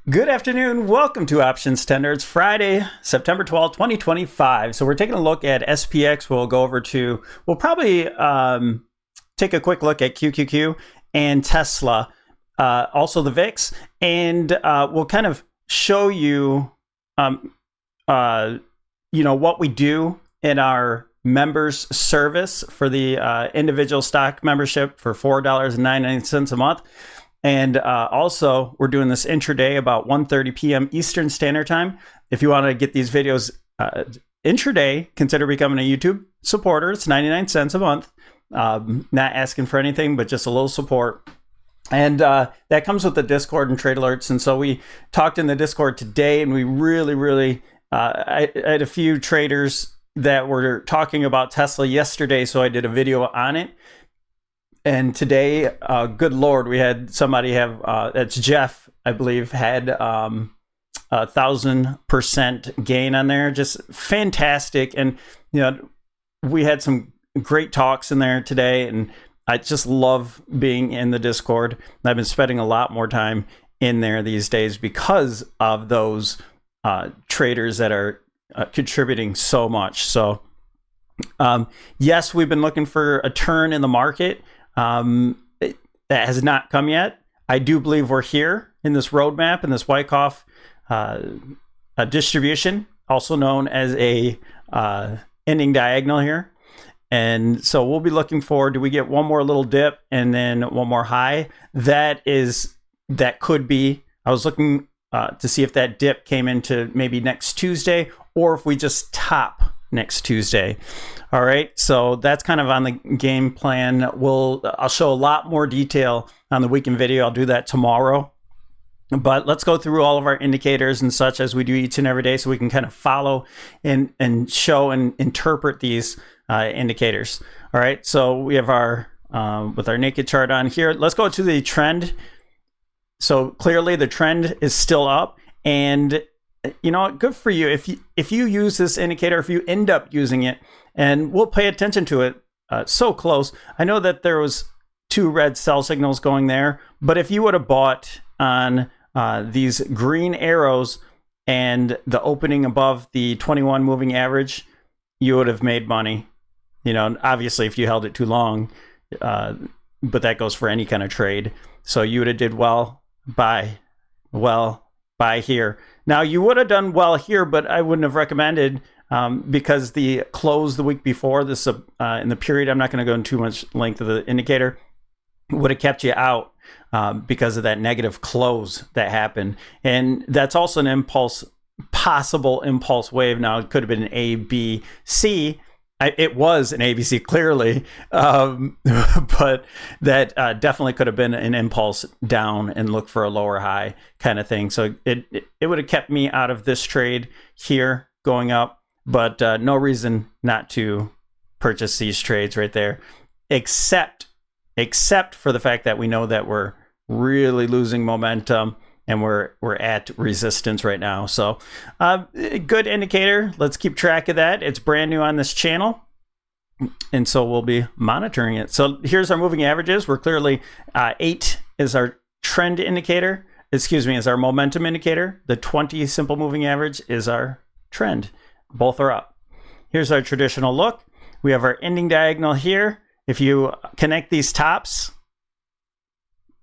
Good afternoon. Welcome to OptionsTender. It's Friday, September 12th, 2025. So we're taking a look at SPX. We'll probably take a quick look at QQQ and Tesla, also the VIX, and we'll kind of show you, what we do in our members service for the individual stock membership for $4.99 a month. And also, we're doing this intraday about 1:30 p.m. Eastern Standard Time. If you want to get these videos intraday, consider becoming a YouTube supporter. It's 99 cents a month. Not asking for anything, but just a little support. And that comes with the Discord and trade alerts. And so we talked in the Discord today, and we really, I had a few traders that were talking about Tesla yesterday, so I did a video on it. And today, good Lord, we had somebody have, that's Jeff, I believe, had 1,000% gain on there. Just fantastic. And, we had some great talks in there today. And I just love being in the Discord. I've been spending a lot more time in there these days because of those traders that are contributing so much. So, yes, we've been looking for a turn in the market. That has not come yet. I do believe we're here in this roadmap, in this Wyckoff distribution, also known as a ending diagonal here. And so we'll be looking for, do we get one more little dip and then one more high? That could be, I was looking to see if that dip came into maybe next Tuesday, or if we just top next Tuesday. All right, so that's kind of on the game plan. I'll show a lot more detail on the weekend video. I'll do that tomorrow. But let's go through all of our indicators and such as we do each and every day, so we can kind of follow and show and interpret these indicators. All right, so we have our with our naked chart on here. Let's go to the trend. So clearly the trend is still up, and good for you if you use this indicator, if you end up using it, and we'll pay attention to it. So close. I know that there was 2 red sell signals going there, but if you would have bought on these green arrows and the opening above the 21 moving average, you would have made money. Obviously if you held it too long, but that goes for any kind of trade. So you would have did well, buy here. Now, you would have done well here, but I wouldn't have recommended because the close the week before, this in the period, I'm not going to go into too much length of the indicator, would have kept you out because of that negative close that happened. And that's also an possible impulse wave. Now, it could have been an A, B, C. It was an ABC clearly, but that definitely could have been an impulse down and look for a lower high kind of thing. So it would have kept me out of this trade here going up, but no reason not to purchase these trades right there, except for the fact that we know that we're really losing momentum and we're at resistance right now. So good indicator. Let's keep track of that. It's brand new on this channel, and so we'll be monitoring it. So here's our moving averages. We're clearly 8 is our trend indicator. Is our momentum indicator. The 20 simple moving average is our trend. Both are up. Here's our traditional look. We have our ending diagonal here. If you connect these tops,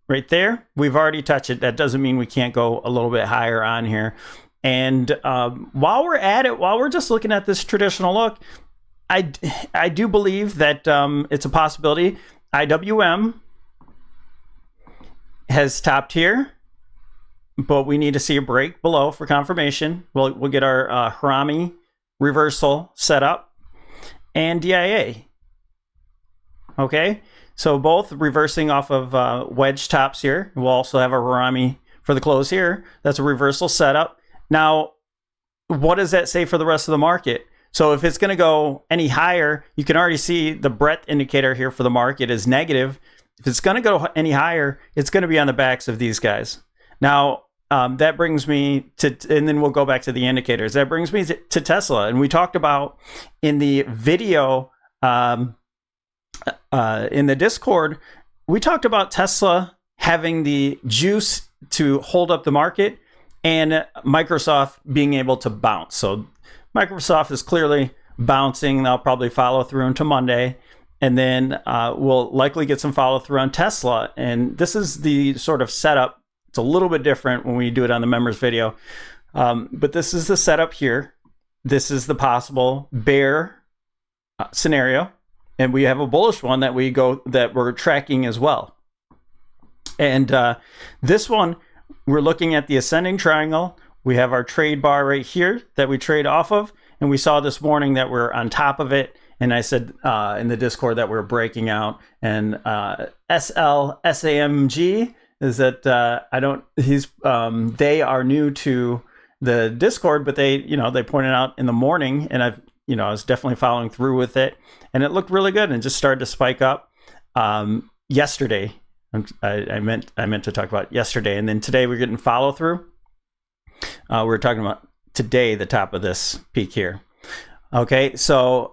right there, we've already touched it. That doesn't mean we can't go a little bit higher on here. And while we're at it, while we're just looking at this traditional look, I do believe that it's a possibility. IWM has topped here, but we need to see a break below for confirmation. We'll get our Harami reversal set up, and DIA. Okay. So both reversing off of wedge tops here. We'll also have a Harami for the close here. That's a reversal setup. Now, what does that say for the rest of the market? So if it's going to go any higher, you can already see the breadth indicator here for the market is negative. If it's going to go any higher, it's going to be on the backs of these guys. Now, that brings me to, and then we'll go back to the indicators. That brings me to Tesla. And we talked about in the video, in the Discord, we talked about Tesla having the juice to hold up the market and Microsoft being able to bounce. So Microsoft is clearly bouncing. They'll probably follow through into Monday. And then we'll likely get some follow through on Tesla. And this is the sort of setup. It's a little bit different when we do it on the members video. But this is the setup here. This is the possible bear scenario. And we have a bullish one that we're tracking as well. And this one, we're looking at the ascending triangle. We have our trade bar right here that we trade off of. And we saw this morning that we're on top of it. And I said in the Discord that we're breaking out. And SLAAMG is that they are new to the Discord, but they pointed out in the morning, and I was definitely following through with it, and it looked really good and just started to spike up yesterday. I meant to talk about yesterday, and then today we're getting follow through. We're talking about today, the top of this peak here. Okay, so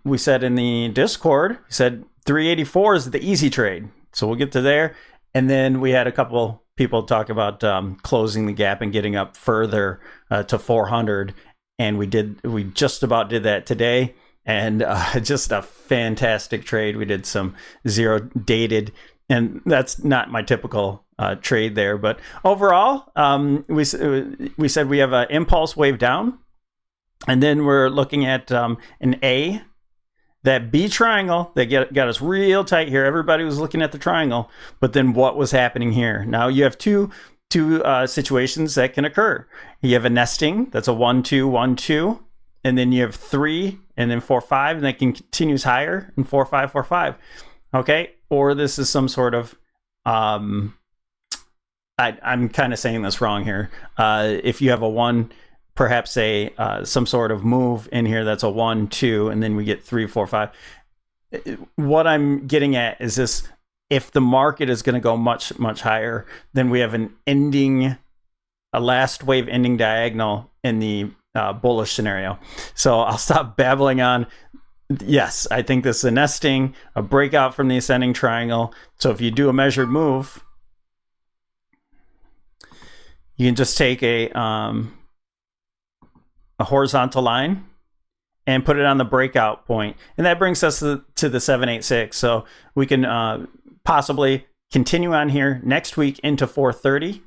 we said in the Discord, we said 384 is the easy trade. So we'll get to there. And then we had a couple people talk about closing the gap and getting up further to 400. And we just about did that today. And just a fantastic trade. We did some zero dated. And that's not my typical trade there. But overall, we said we have an impulse wave down. And then we're looking at an A, that B triangle that got us real tight here. Everybody was looking at the triangle, but then what was happening here? Now you have two situations that can occur. You have a nesting, that's a 1 2 1 2, and then you have 3 and then 4 5, and that continues higher, and 4 5 4 5. Okay, or this is some sort of I'm kind of saying this wrong here. If you have a 1, perhaps some sort of move in here that's a 1 2, and then we get 3 4 5. What I'm getting at is this: if the market is going to go much higher, then we have a last wave ending diagonal in the bullish scenario. So I'll stop babbling on. Yes, I think this is a nesting, a breakout from the ascending triangle. So if you do a measured move, you can just take a horizontal line and put it on the breakout point. And that brings us to the 786. So we can possibly continue on here next week into 430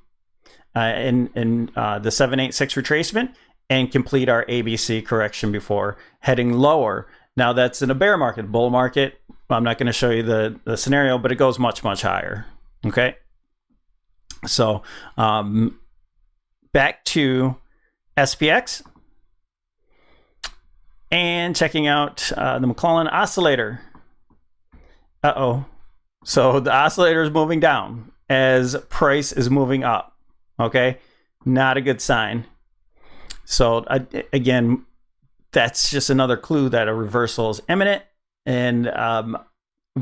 in the 786 retracement and complete our ABC correction before heading lower. Now that's in a bear market. Bull market, I'm not going to show you the scenario, but it goes much higher. Okay. So back to SPX. And checking out the McClellan oscillator. So the oscillator is moving down as price is moving up. Okay, not a good sign. So again, that's just another clue that a reversal is imminent. And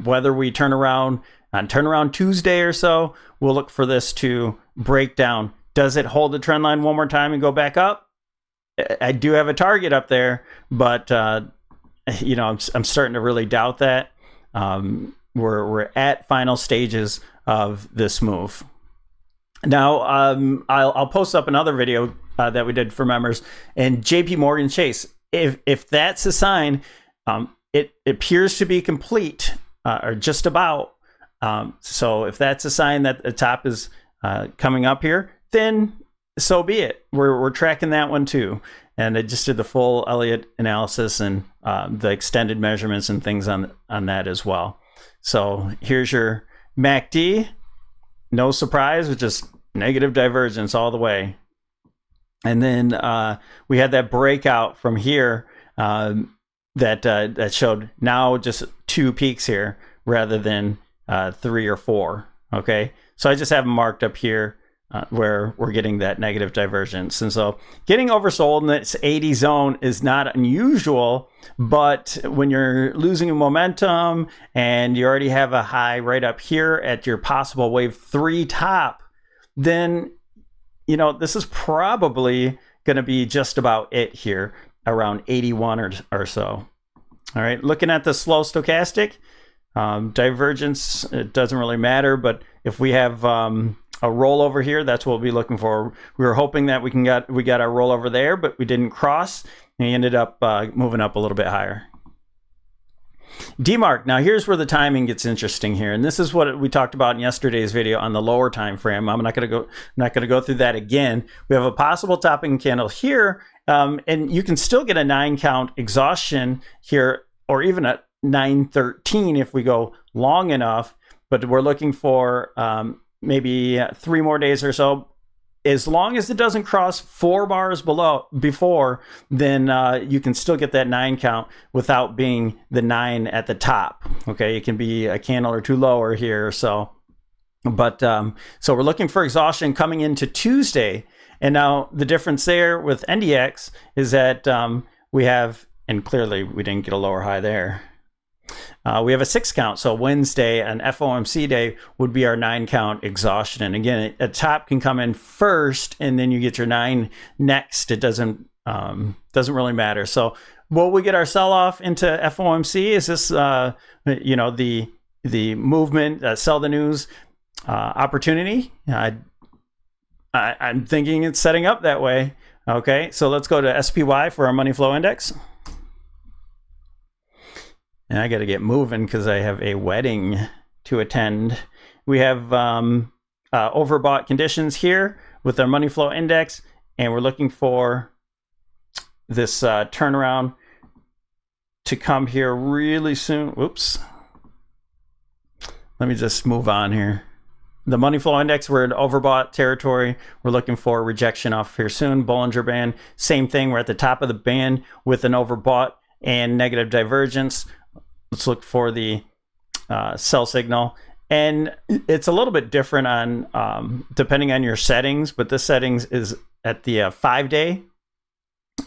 whether we turn around on turnaround Tuesday or so, we'll look for this to break down. Does it hold the trend line one more time and go back up? I do have a target up there, but I'm starting to really doubt that. We're at final stages of this move. Now, I'll post up another video that we did for members, and JP Morgan Chase. If that's a sign, it appears to be complete or just about. So if that's a sign that the top is coming up here, then so be it. We're tracking that one too. And I just did the full Elliott analysis and the extended measurements and things on that as well. So here's your MACD. No surprise, with just negative divergence all the way. And then we had that breakout from here that showed now just 2 peaks here rather than 3 or 4. Okay, so I just have them marked up here. Where we're getting that negative divergence. And so getting oversold in this 80 zone is not unusual, but when you're losing momentum and you already have a high right up here at your possible wave 3 top, then, this is probably going to be just about it here around 81 or so. All right, looking at the slow stochastic, divergence, it doesn't really matter, but if we have rollover here. That's what we'll be looking for. We were hoping that we got our rollover there, but we didn't cross, and we ended up moving up a little bit higher. Demark. Now here's where the timing gets interesting here, and this is what we talked about in yesterday's video on the lower time frame. I'm not going to go through that again. We have a possible topping candle here, and you can still get a 9 count exhaustion here, or even a 913 if we go long enough. But we're looking for maybe 3 more days or so. As long as it doesn't cross 4 bars before, then you can still get that 9 count without being the 9 at the top. Okay, it can be a candle or 2 lower here. So, but so we're looking for exhaustion coming into Tuesday. And now the difference there with NDX is that we have, and clearly we didn't get a lower high there. We have a 6 count, so Wednesday, an FOMC day, would be our 9 count exhaustion. And again, a top can come in first, and then you get your 9 next. It doesn't really matter. So, will we get our sell off into FOMC? Is this the movement, sell the news opportunity? I'm thinking it's setting up that way. Okay, so let's go to SPY for our money flow index. And I got to get moving because I have a wedding to attend. We have overbought conditions here with our money flow index, and we're looking for this turnaround to come here really soon. Whoops. Let me just move on here. The money flow index, we're in overbought territory. We're looking for rejection off here soon. Bollinger Band, same thing. We're at the top of the band with an overbought and negative divergence. Let's look for the sell signal. And it's a little bit different on depending on your settings, but this settings is at the 5-day.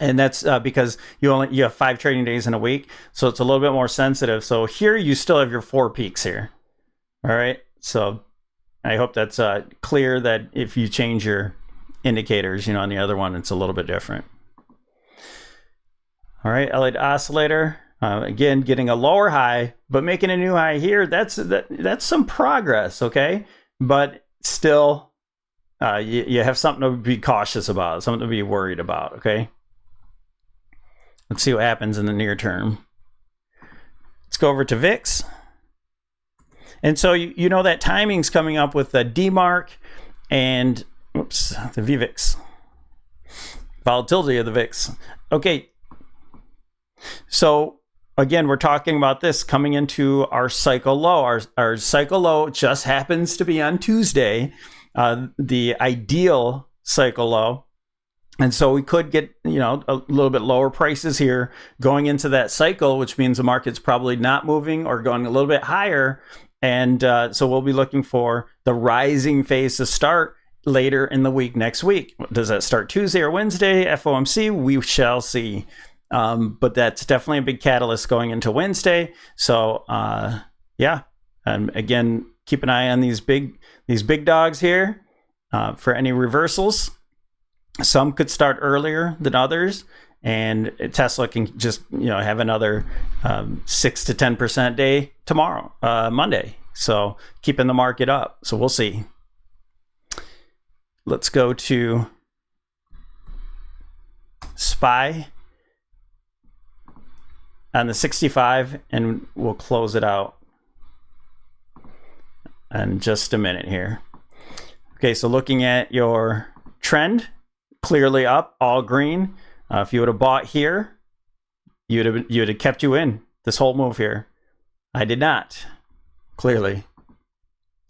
And that's because you have 5 trading days in a week. So it's a little bit more sensitive. So here you still have your 4 peaks here. All right. So I hope that's clear that if you change your indicators, on the other one, it's a little bit different. All right. Elliott oscillator. Again, getting a lower high, but making a new high here, that's some progress, okay? But still, you have something to be cautious about, something to be worried about, okay? Let's see what happens in the near term. Let's go over to VIX. And so you know that timing's coming up with the Demark and, the VVIX. Volatility of the VIX. Okay, so again, we're talking about this coming into our cycle low. Our cycle low just happens to be on Tuesday, the ideal cycle low. And so we could get, a little bit lower prices here going into that cycle, which means the market's probably not moving or going a little bit higher. And so we'll be looking for the rising phase to start later in the week next week. Does that start Tuesday or Wednesday? FOMC, we shall see. But that's definitely a big catalyst going into Wednesday. So, yeah. And again, keep an eye on these big dogs here for any reversals. Some could start earlier than others, and Tesla can just have another 6 to 10% day tomorrow, Monday. So keeping the market up. So we'll see. Let's go to SPY on the 65, and we'll close it out in just a minute here. Okay, so looking at your trend, clearly up, all green. If you would have bought here, you'd have kept you in this whole move here. I did not, clearly.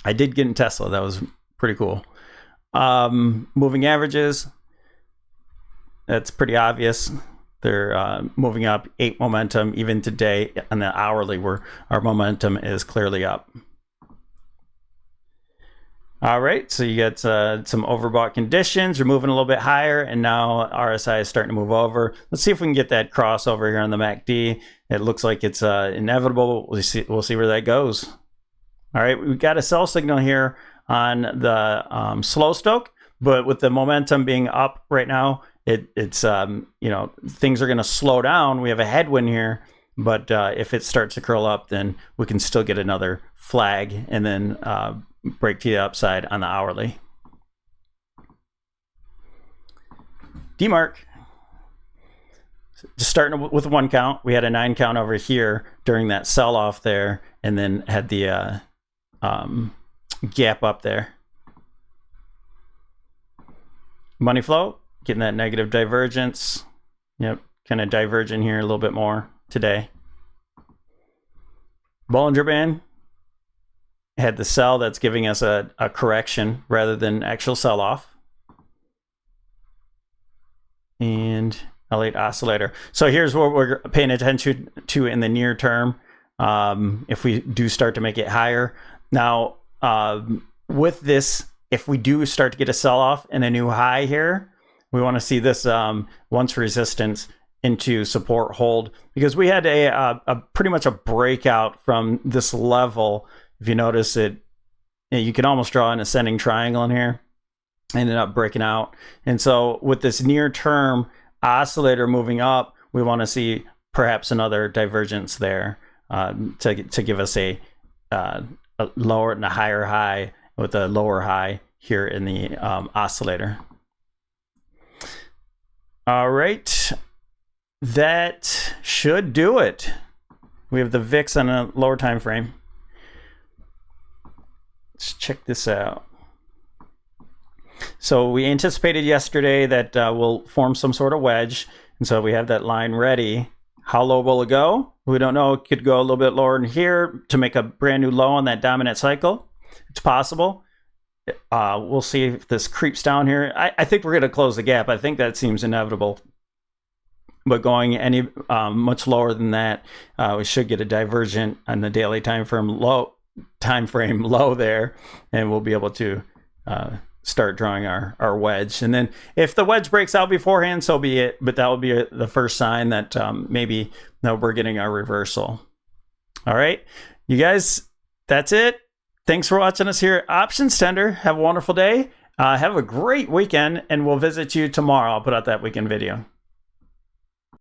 I did get in Tesla. That was pretty cool. Moving averages, that's pretty obvious. They're moving up 8 momentum even today on the hourly, where our momentum is clearly up. All right, so you got some overbought conditions. You're moving a little bit higher, and now RSI is starting to move over. Let's see if we can get that crossover here on the MACD. It looks like it's inevitable. We'll see where that goes. All right, we've got a sell signal here on the slow stoke, but with the momentum being up right now, it's things are going to slow down. We have a headwind here, but if it starts to curl up, then we can still get another flag and then break to the upside on the hourly. Demark, just starting with 1 count. We had a 9 count over here during that sell off there, and then had the gap up there. Money flow, getting that negative divergence. Yep, kind of diverging here a little bit more today. Bollinger Band had the sell that's giving us a correction rather than actual sell off. And L8 oscillator. So here's what we're paying attention to in the near term. If we do start to make it higher. Now, with this, if we do start to get a sell-off and a new high here, we want to see this once resistance into support hold, because we had a pretty much a breakout from this level. If you notice it, you can almost draw an ascending triangle in here. Ended up breaking out. And so with this near-term oscillator moving up, we want to see perhaps another divergence there to give us a lower and a higher high with a lower high here in the oscillator. All right, that should do it. We have the VIX on a lower time frame. Let's check this out. So we anticipated yesterday that we'll form some sort of wedge, and so we have that line ready. How low will it go? We don't know. It could go a little bit lower than here to make a brand new low on that dominant cycle. It's possible. We'll see if this creeps down here. I think we're going to close the gap. I think that seems inevitable. But going any much lower than that, we should get a divergent on the daily time frame low there, and we'll be able to start drawing our wedge. And then if the wedge breaks out beforehand, so be it. But that will be the first sign that maybe we're getting our reversal. All right, you guys, that's it. Thanks for watching us here at OptionsTender. Have a wonderful day. Have a great weekend, and we'll visit you tomorrow. I'll put out that weekend video.